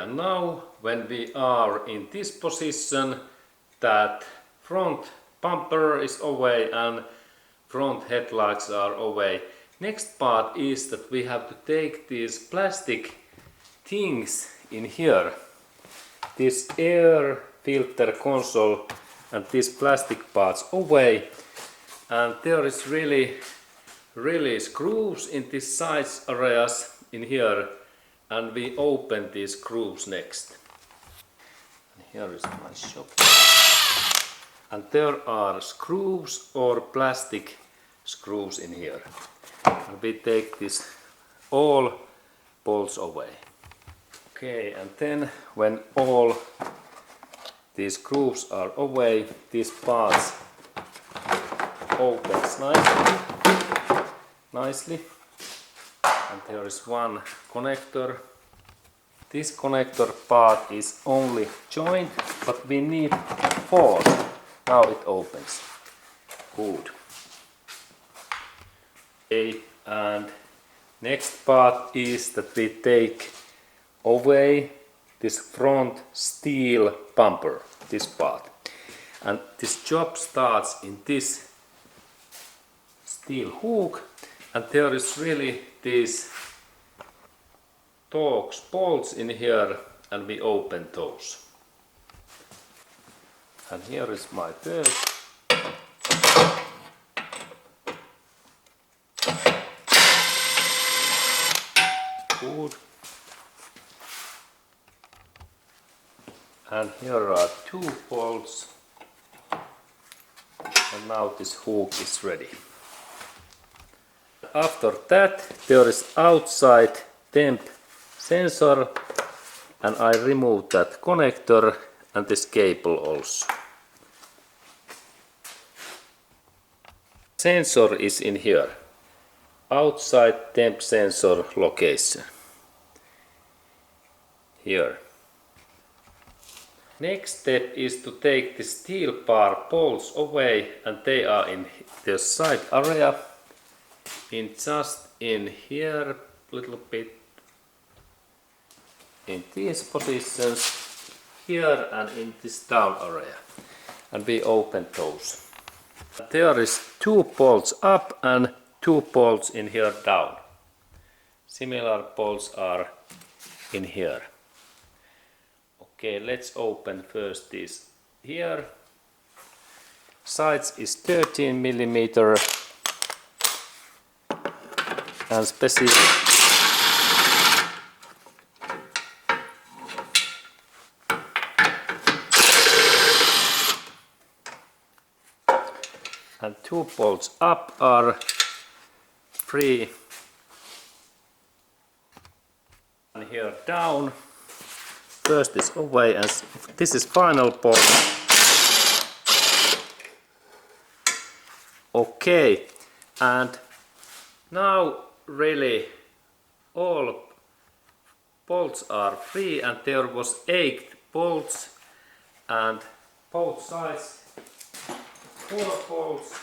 and now when we are in this position that front bumper is away and front headlights are away, next part is that we have to take these plastic things in here, this air filter console and these plastic parts away, and there is really screws in these sides areas in here, and we open these screws next. And here is my shop, and there are screws or plastic screws in here, and we take this all bolts away. Okay, and then when all these screws are away, these parts opens nicely. And there is one connector. This connector part is only joint, but we need force. Now it opens. Good. Okay, and next part is that we take away this front steel bumper, this part. And this job starts in this steel hook, and there is really these Torx bolts in here, and we open those. And here is my bird. Good. And here are two bolts, and now this hook is ready. After that there is outside temp sensor, and I remove that connector and this cable also. Sensor is in here, outside temp sensor location, here. Next step is to take the steel bar bolts away, and they are in the side area, just in here, little bit in these positions, here and in this down area, and we open those. There is two bolts up and two bolts in here down. Similar bolts are in here. Okay, let's open first this here. Size is 13 millimeter and special. And two bolts up are free, and here down. First is away, and this is final bolt. Okay, and now really all bolts are free, and there was 8 bolts, and both sides 4 bolts.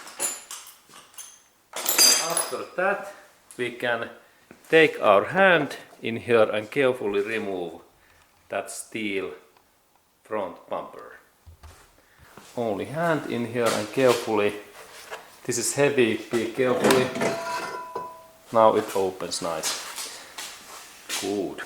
After that we can take our hand in here and carefully remove that steel front bumper. Only hand in here and carefully. This is heavy, be carefully. Now it opens nice. Good.